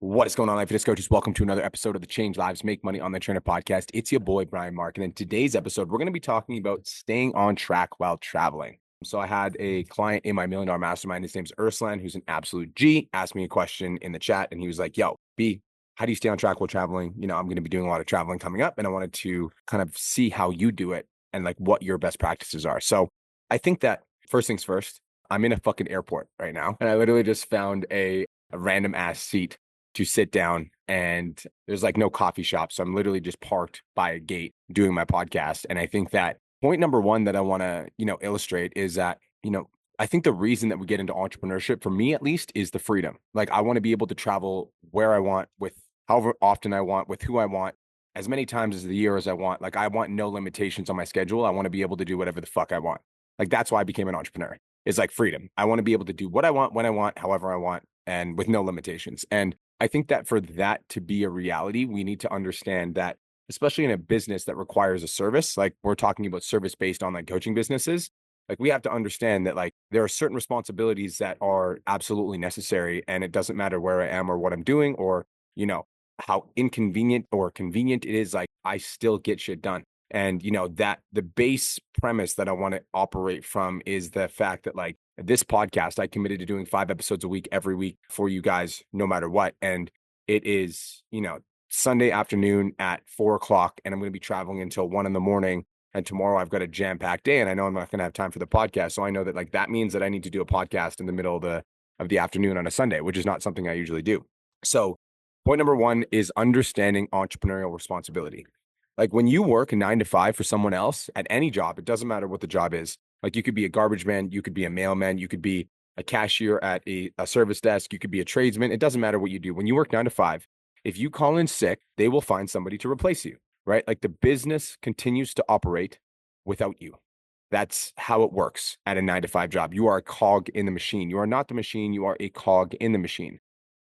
What is going on, Life Fitness Coaches? Welcome to another episode of the Change Lives, Make Money on the Trainer podcast. It's your boy, Brian Mark. And in today's episode, we're going to be talking about staying on track while traveling. So I had a client in my $1 Million Mastermind. His name's Urslan, who's an absolute G, asked me a question in the chat. And he was like, yo, B, how do you stay on track while traveling? You know, I'm going to be doing a lot of traveling coming up. And I wanted to kind of see how you do it and like what your best practices are. So I think that first things first, I'm in a fucking airport right now. And I literally just found a random ass seat to sit down, and there's like no coffee shop. So I'm literally just parked by a gate doing my podcast. And I think that point number one that I want to, illustrate is that, I think the reason that we get into entrepreneurship, for me at least, is the freedom. Like I want to be able to travel where I want, with however often I want, with who I want, as many times as the year as I want. Like I want no limitations on my schedule. I want to be able to do whatever the fuck I want. Like that's why I became an entrepreneur. It's like freedom. I want to be able to do what I want, when I want, however I want, and with no limitations. And I think that for that to be a reality, we need to understand that, especially in a business that requires a service, like we're talking about service-based online coaching businesses, like we have to understand that like there are certain responsibilities that are absolutely necessary. And it doesn't matter where I am or what I'm doing, or, how inconvenient or convenient it is, like I still get shit done. And, that the base premise that I want to operate from is the fact that like this podcast, I committed to doing 5 episodes a week, every week for you guys, no matter what. And it is, Sunday afternoon at 4 o'clock, and I'm going to be traveling until 1 in the morning. And tomorrow I've got a jam-packed day, and I know I'm not going to have time for the podcast. So I know that like that means that I need to do a podcast in the middle of the afternoon on a Sunday, which is not something I usually do. So point number one is understanding entrepreneurial responsibility. Like when you work 9 to 5 for someone else at any job, it doesn't matter what the job is. Like you could be a garbage man, you could be a mailman, you could be a cashier at a service desk, you could be a tradesman. It doesn't matter what you do. When you work 9 to 5, if you call in sick, they will find somebody to replace you, right? Like the business continues to operate without you. That's how it works at a 9 to 5 job. You are a cog in the machine. You are not the machine. You are a cog in the machine.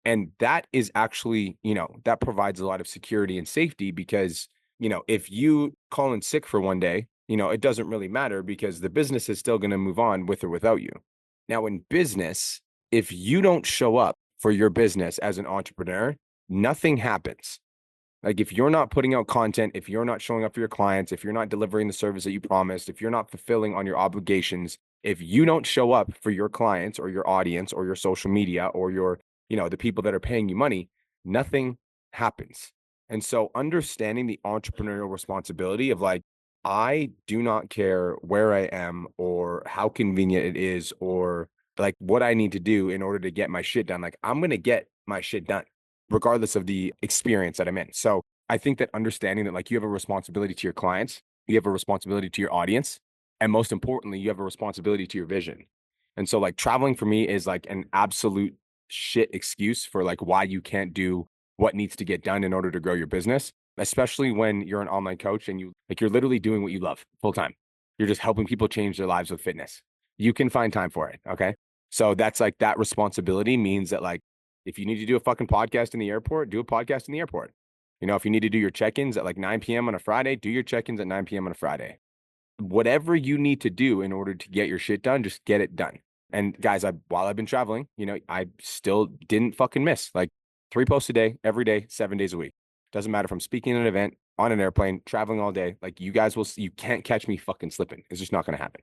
And that is actually, that provides a lot of security and safety because, if you call in sick for one day, it doesn't really matter because the business is still going to move on with or without you. Now, in business, if you don't show up for your business as an entrepreneur, nothing happens. Like if you're not putting out content, if you're not showing up for your clients, if you're not delivering the service that you promised, if you're not fulfilling on your obligations, if you don't show up for your clients or your audience or your social media or your, the people that are paying you money, nothing happens. And so understanding the entrepreneurial responsibility of like, I do not care where I am or how convenient it is or like what I need to do in order to get my shit done. Like I'm going to get my shit done regardless of the experience that I'm in. So I think that understanding that like you have a responsibility to your clients, you have a responsibility to your audience, and most importantly, you have a responsibility to your vision. And so like traveling for me is like an absolute shit excuse for like why you can't do what needs to get done in order to grow your business, especially when you're an online coach and you're literally doing what you love full time. You're just helping people change their lives with fitness. You can find time for it. Okay. So that's like that responsibility means that like if you need to do a fucking podcast in the airport, do a podcast in the airport. If you need to do your check-ins at like 9 p.m. on a Friday, do your check-ins at 9 p.m. on a Friday. Whatever you need to do in order to get your shit done, just get it done. And guys, while I've been traveling, I still didn't fucking miss like 3 posts a day, every day, 7 days a week. Doesn't matter if I'm speaking at an event, on an airplane, traveling all day. Like you can't catch me fucking slipping. It's just not going to happen.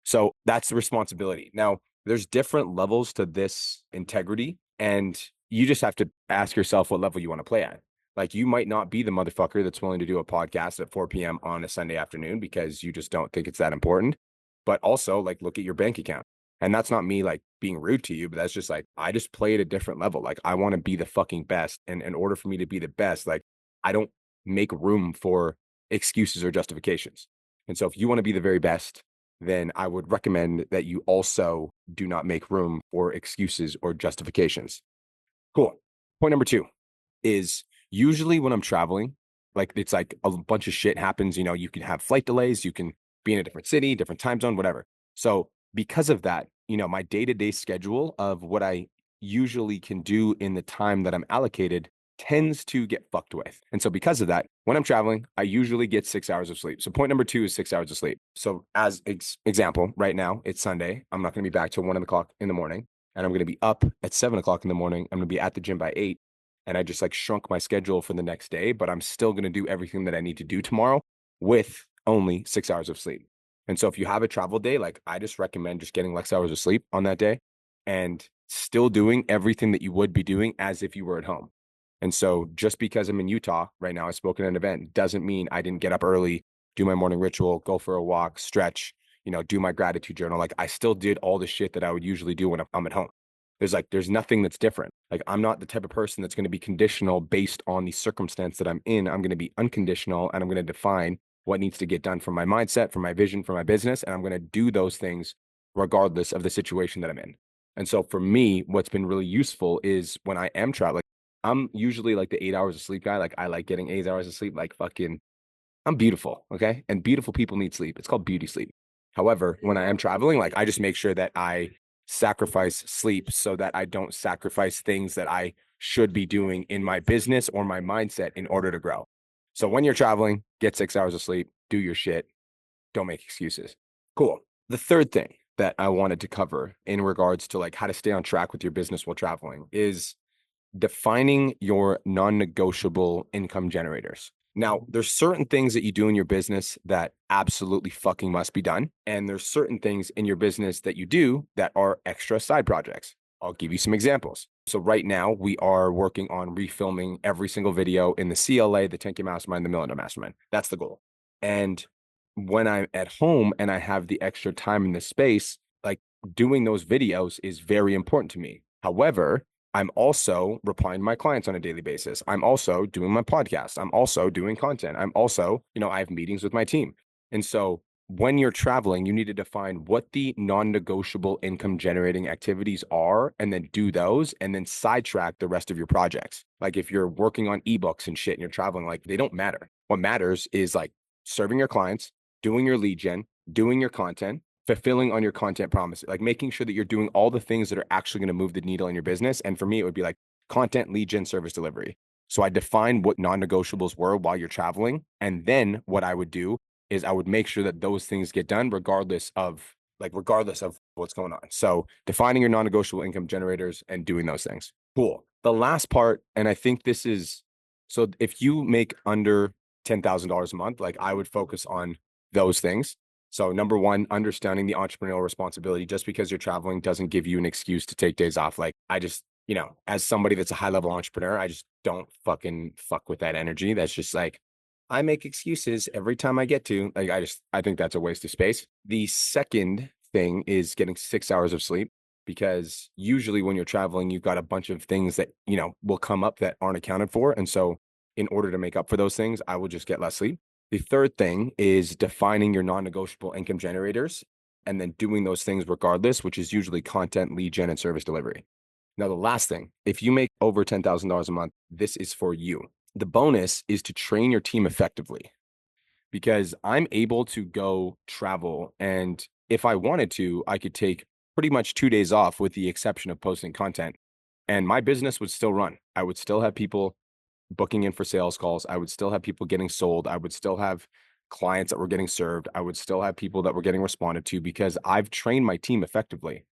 So that's the responsibility. Now, there's different levels to this integrity, and you just have to ask yourself what level you want to play at. Like you might not be the motherfucker that's willing to do a podcast at 4 p.m. on a Sunday afternoon because you just don't think it's that important. But also like look at your bank account. And that's not me like being rude to you, but that's just like I just play at a different level. Like I want to be the fucking best. And in order for me to be the best, like I don't make room for excuses or justifications. And so if you want to be the very best, then I would recommend that you also do not make room for excuses or justifications. Cool. Point number 2 is usually when I'm traveling, like it's like a bunch of shit happens. You can have flight delays, you can be in a different city, different time zone, whatever. So because of that, my day-to-day schedule of what I usually can do in the time that I'm allocated tends to get fucked with. And so because of that, when I'm traveling, I usually get 6 hours of sleep. So point number 2 is 6 hours of sleep. So as example, right now it's Sunday. I'm not going to be back till 1 o'clock in the morning, and I'm going to be up at 7 o'clock in the morning. I'm going to be at the gym by 8. and I just like shrunk my schedule for the next day, but I'm still going to do everything that I need to do tomorrow with only 6 hours of sleep. And so if you have a travel day, like I just recommend just getting less hours of sleep on that day and still doing everything that you would be doing as if you were at home. And so just because I'm in Utah right now, I spoke at an event, doesn't mean I didn't get up early, do my morning ritual, go for a walk, stretch, do my gratitude journal. Like I still did all the shit that I would usually do when I'm at home. There's nothing that's different. Like I'm not the type of person that's going to be conditional based on the circumstance that I'm in. I'm going to be unconditional and I'm going to define what needs to get done from my mindset, from my vision, for my business. And I'm going to do those things regardless of the situation that I'm in. And so for me, what's been really useful is when I am traveling, I'm usually like the 8 hours of sleep guy. Like I like getting 8 hours of sleep, like fucking, I'm beautiful. Okay. And beautiful people need sleep. It's called beauty sleep. However, when I am traveling, like I just make sure that I sacrifice sleep so that I don't sacrifice things that I should be doing in my business or my mindset in order to grow. So when you're traveling, get 6 hours of sleep, do your shit, don't make excuses. Cool. The third thing that I wanted to cover in regards to like how to stay on track with your business while traveling is defining your non-negotiable income generators. Now, there's certain things that you do in your business that absolutely fucking must be done. And there's certain things in your business that you do that are extra side projects. I'll give you some examples. So right now we are working on refilming every single video in the CLA, the 10K Mastermind, the Millionaire Mastermind. That's the goal. And when I'm at home and I have the extra time in the space, like doing those videos is very important to me. However, I'm also replying to my clients on a daily basis. I'm also doing my podcast. I'm also doing content. I'm also, I have meetings with my team. And so when you're traveling, you need to define what the non-negotiable income generating activities are and then do those and then sidetrack the rest of your projects. Like if you're working on ebooks and shit and you're traveling, like they don't matter. What matters is like serving your clients, doing your lead gen, doing your content, fulfilling on your content promise, like making sure that you're doing all the things that are actually going to move the needle in your business. And for me, it would be like content, lead gen, service delivery. So I define what non-negotiables were while you're traveling. And then what I would do is I would make sure that those things get done regardless of what's going on. So defining your non-negotiable income generators and doing those things. Cool. The last part, and I think this is, so if you make under $10,000 a month, like I would focus on those things. So number one, understanding the entrepreneurial responsibility. Just because you're traveling doesn't give you an excuse to take days off. Like I just, as somebody that's a high level entrepreneur, I just don't fucking fuck with that energy. That's just like, I make excuses every time I get to, like, I think that's a waste of space. The second thing is getting 6 hours of sleep, because usually when you're traveling, you've got a bunch of things that, will come up that aren't accounted for. And so in order to make up for those things, I will just get less sleep. The third thing is defining your non-negotiable income generators and then doing those things regardless, which is usually content, lead gen, and service delivery. Now, the last thing, if you make over $10,000 a month, this is for you. The bonus is to train your team effectively, because I'm able to go travel. And if I wanted to, I could take pretty much 2 days off with the exception of posting content, and my business would still run. I would still have people booking in for sales calls. I would still have people getting sold. I would still have clients that were getting served. I would still have people that were getting responded to because I've trained my team effectively.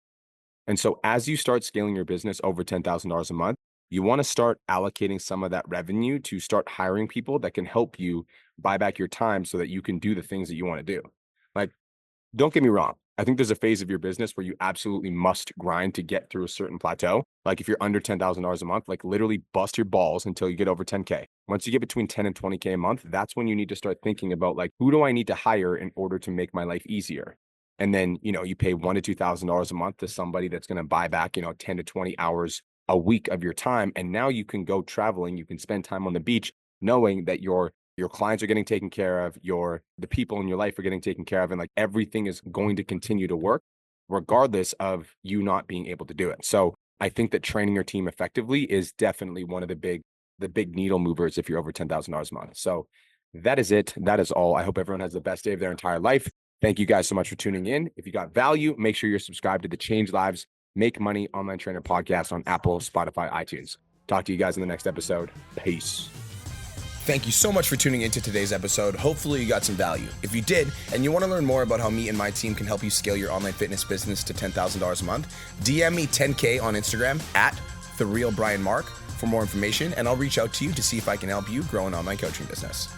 And so as you start scaling your business over $10,000 a month, you want to start allocating some of that revenue to start hiring people that can help you buy back your time so that you can do the things that you want to do. Like, don't get me wrong. I think there's a phase of your business where you absolutely must grind to get through a certain plateau. Like if you're under $10,000 a month, like literally bust your balls until you get over 10K. Once you get between 10 and 20K a month, that's when you need to start thinking about like, who do I need to hire in order to make my life easier? And then, you pay $1,000 to $2,000 a month to somebody that's going to buy back, 10 to 20 hours a week of your time. And now you can go traveling. You can spend time on the beach knowing that your clients are getting taken care of, the people in your life are getting taken care of, and like everything is going to continue to work regardless of you not being able to do it. So I think that training your team effectively is definitely one of the big needle movers if you're over $10,000 a month. So that is it. That is all. I hope everyone has the best day of their entire life. Thank you guys so much for tuning in. If you got value, make sure you're subscribed to the Change Lives Make Money Online Trainer podcast on Apple, Spotify, iTunes. Talk to you guys in the next episode. Peace. Thank you so much for tuning into today's episode. Hopefully you got some value. If you did, and you want to learn more about how me and my team can help you scale your online fitness business to $10,000 a month, DM me 10K on Instagram at TheRealBrianMark for more information, and I'll reach out to you to see if I can help you grow an online coaching business.